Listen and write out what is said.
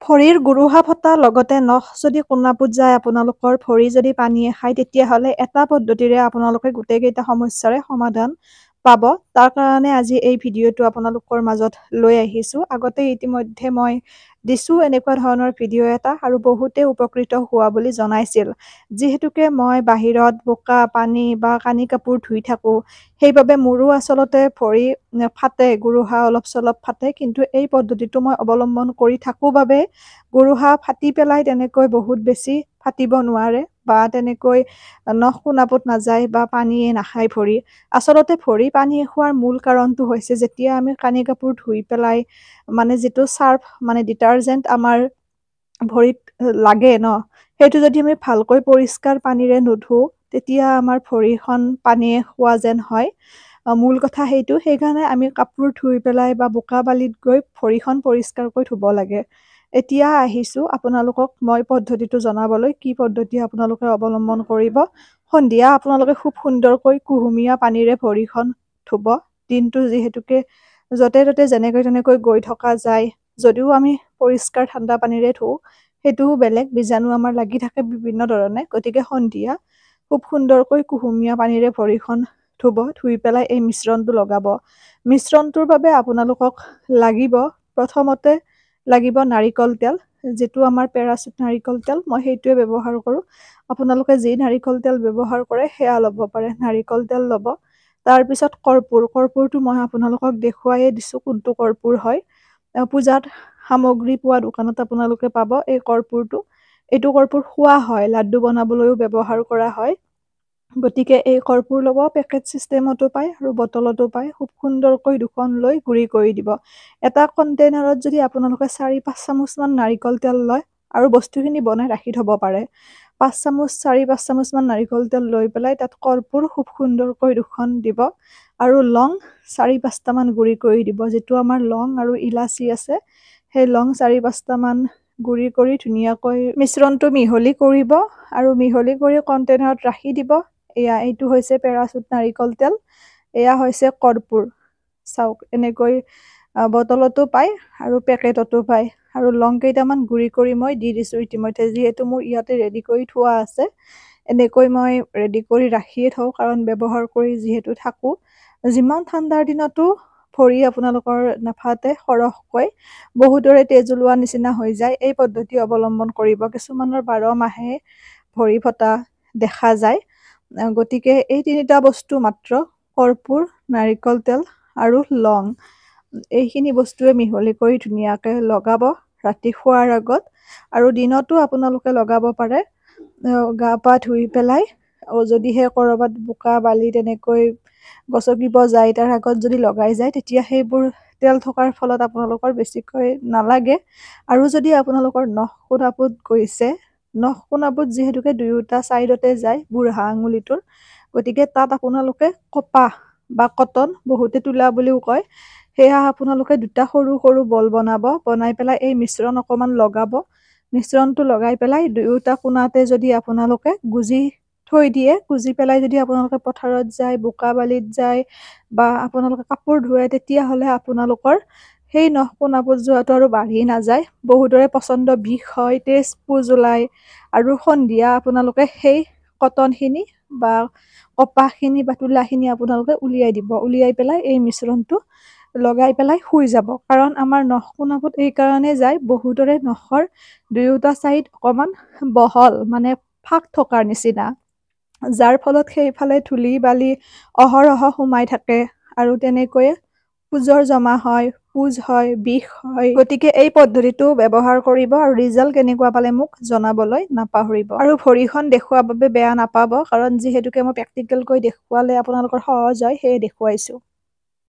ভৰিৰ গোৰোহা ফটা লগতে নখ যদি কোনাপুত যায় আপোনালোকৰ ভৰি যদি পানীয়ে খায় তেতিয়াহ'লে এটা পদ্ধতিৰে আপোনালোকে গোটেইকেইটা সমস্যাৰে সমাধান পাব। তাৰ কাৰণে আজি এই ভিডিঅ'টো আপোনালোকৰ মাজত লৈ আহিছোঁ। আগতে ইতিমধ্যে মই দিছোঁ এনেকুৱা ধৰণৰ ভিডিঅ' এটা আৰু বহুতে উপকৃত হোৱা বুলি জনাইছিল। যিহেতুকে মই বাহিৰত বোকা পানী বা কানি কাপোৰ ধুই থাকোঁ, সেইবাবে মোৰো আচলতে ভৰি ফাটে, গোৰোহা অলপ চলপ ফাটে, কিন্তু এই পদ্ধতিটো মই অৱলম্বন কৰি থাকোঁ বাবে গোৰোহা ফাটি পেলাই তেনেকৈ বহুত বেছি ফাটিব নোৱাৰে বা তেনেকৈ নখ কোনাপুত নাযায় বা পানীয়ে নাখায় ভৰি। আচলতে ভৰি পানী খোৱাৰ মূল কাৰণটো হৈছে যেতিয়া আমি কানি কাপোৰ ধুই পেলাই মানে যিটো চাৰ্ফ মানে ডিটাৰজেণ্ট আমাৰ ভৰিত লাগে ন, সেইটো যদি আমি ভালকৈ পৰিষ্কাৰ পানীৰে নুধুওঁ তেতিয়া আমাৰ ভৰিখন পানীয়ে খোৱা যেন হয়। মূল কথা সেইটো। সেইকাৰণে আমি কাপোৰ ধুই পেলাই বা বোকা বালিত গৈ ভৰিখন পৰিষ্কাৰকৈ ধুব লাগে। এতিয়া আহিছোঁ আপোনালোকক মই পদ্ধতিটো জনাবলৈ, কি পদ্ধতি আপোনালোকে অৱলম্বন কৰিব। সন্ধিয়া আপোনালোকে খুব সুন্দৰকৈ কুহুমীয়া পানীৰে ভৰিখন ধুব। দিনটো যিহেতুকে য'তে ত'তে যেনেকৈ তেনেকৈ গৈ থকা যায়, যদিও আমি পৰিষ্কাৰ ঠাণ্ডা পানীৰে ধুওঁ, সেইটোও বেলেগ, বীজাণু আমাৰ লাগি থাকে বিভিন্ন ধৰণে। গতিকে সন্ধিয়া খুব সুন্দৰকৈ কুহুমীয়া পানীৰে ভৰিখন ধুব, ধুই পেলাই এই মিশ্ৰণটো লগাব। মিশ্ৰণটোৰ বাবে আপোনালোকক লাগিব প্ৰথমতে লাগিব নাৰিকল তেল, যিটো আমাৰ পেৰাচুট নাৰিকল তেল, মই সেইটোৱে ব্যৱহাৰ কৰোঁ। আপোনালোকে যি নাৰিকল তেল ব্যৱহাৰ কৰে সেয়া ল'ব পাৰে, নাৰিকল তেল ল'ব। তাৰপিছত কৰ্পূৰটো মই আপোনালোকক দেখুৱাইয়ে দিছোঁ কোনটো কৰ্পূৰ হয়। পূজাত সামগ্ৰী পোৱা দোকানত আপোনালোকে পাব এই কৰ্পূৰটো। এইটো কৰ্পূৰ খোৱা হয়, লাড্ডু বনাবলৈও ব্যৱহাৰ কৰা হয়। গতিকে এই কৰ্পূৰ ল'ব, পেকেট ছিষ্টেমতো পায় আৰু বটলতো পায়। খুব সুন্দৰকৈ দুখন লৈ গুড়ি কৰি দিব। এটা কণ্টেইনাৰত যদি আপোনালোকে 4-5 চামুচমান নাৰিকল তেল লয় আৰু বস্তুখিনি বনাই ৰাখি থ'ব পাৰে, 4-5 চামুচমান নাৰিকল তেল লৈ পেলাই তাত কৰ্পূৰ খুব সুন্দৰকৈ দুখন দিব আৰু লং 4-5টামান গুড়ি কৰি দিব। যিটো আমাৰ লং আৰু ইলাচি আছে, সেই লং 4-5টামান গুড়ি কৰি ধুনীয়াকৈ মিশ্ৰণটো মিহলি কৰিব আৰু মিহলি কৰি কণ্টেইনাৰত ৰাখি দিব। এইটো হৈছে পেৰাচুট নাৰিকল তেল, এয়া হৈছে কৰ্পূৰ। চাওক এনেকৈ বটলতো পায় আৰু পেকেটতো পায়। আৰু লং কেইটামান গুড়ি কৰি মই দি দিছোঁ ইতিমধ্যে, যিহেতু মোৰ ইয়াতে ৰেডি কৰি থোৱা আছে। এনেকৈ মই ৰেডি কৰি ৰাখিয়ে থওঁ, কাৰণ ব্যৱহাৰ কৰি যিহেতু থাকোঁ। যিমান ঠাণ্ডাৰ দিনতো ভৰি আপোনালোকৰ নাফাটে সৰহকৈ, বহুতৰে তেজ ওলোৱা নিচিনা হৈ যায়। এই পদ্ধতি অৱলম্বন কৰিব। কিছুমানৰ 12 মাহে ভৰি ফটা দেখা যায়। গতিকে এই 3টা বস্তু মাত্ৰ, কৰ্পূৰ, নাৰিকল তেল আৰু লং, এইখিনি বস্তুৱে মিহলি কৰি ধুনীয়াকৈ লগাব ৰাতি শোৱাৰ আগত। আৰু দিনতো আপোনালোকে লগাব পাৰে গা পা ধুই পেলাই। যদিহে ক'ৰবাত বোকা বালি তেনেকৈ গছকিব যায় তাৰ আগত যদি লগাই যায়, তেতিয়া সেইবোৰ তেল থকাৰ ফলত আপোনালোকৰ বেছিকৈ নালাগে। আৰু যদি আপোনালোকৰ নখ কোনাপুত গৈছে, নখ কোনাপুত যিহেতুকে দুয়োটা ছাইডতে যায় বুঢ়া আঙুলিটোৰ, গতিকে তাত আপোনালোকে কপাহ বা কটন, বহুতে তোলা বুলিও কয়, সেয়া আপোনালোকে 2টা সৰু সৰু বল বনাই পেলাই এই মিশ্ৰণ অকণমান লগাব। মিশ্ৰণটো লগাই পেলাই দুয়োটা কোণাতে যদি আপোনালোকে গুজি থৈ দিয়ে, গুজি পেলাই যদি আপোনালোকে পথাৰত যায়, বোকা বালিত যায় বা আপোনালোকে কাপোৰ ধুৱে, তেতিয়াহ'লে আপোনালোকৰ সেই নখ কোনাপুত যোৱাটো আৰু বাঢ়ি নাযায়। বহুতৰে পচন্দ বিষ হয়, তেজ পুজ ওলায়, আৰু সন্ধিয়া আপোনালোকে সেই কটনখিনি বা কপাহখিনি বা তোলাখিনি আপোনালোকে উলিয়াই দিব। উলিয়াই পেলাই এই মিশ্ৰণটো লগাই পেলাই শুই যাব। কাৰণ আমাৰ নখ কোনাপুত এইকাৰণে যায়, বহুতৰে নখৰ দুয়োটা ছাইড অকণমান বহল, মানে ফাঁক থকাৰ নিচিনা, যাৰ ফলত সেইফালে ধূলি বালি অহৰহ সোমাই থাকে আৰু তেনেকৈয়ে পুজৰ জমা হয়, পুজ হয়, বিষ হয়। গতিকে এই পদ্ধতিটো ব্যৱহাৰ কৰিব আৰু ৰিজাল্ট কেনেকুৱা পালে মোক জনাবলৈ নাপাহৰিব। আৰু ভৰিখন দেখুওৱাৰ বাবে বেয়া নাপাব, কাৰণ যিহেতুকে মই প্ৰেক্টিকেলকৈ দেখুৱালে আপোনালোকৰ সহজ হয়, সেয়ে দেখুৱাইছোঁ।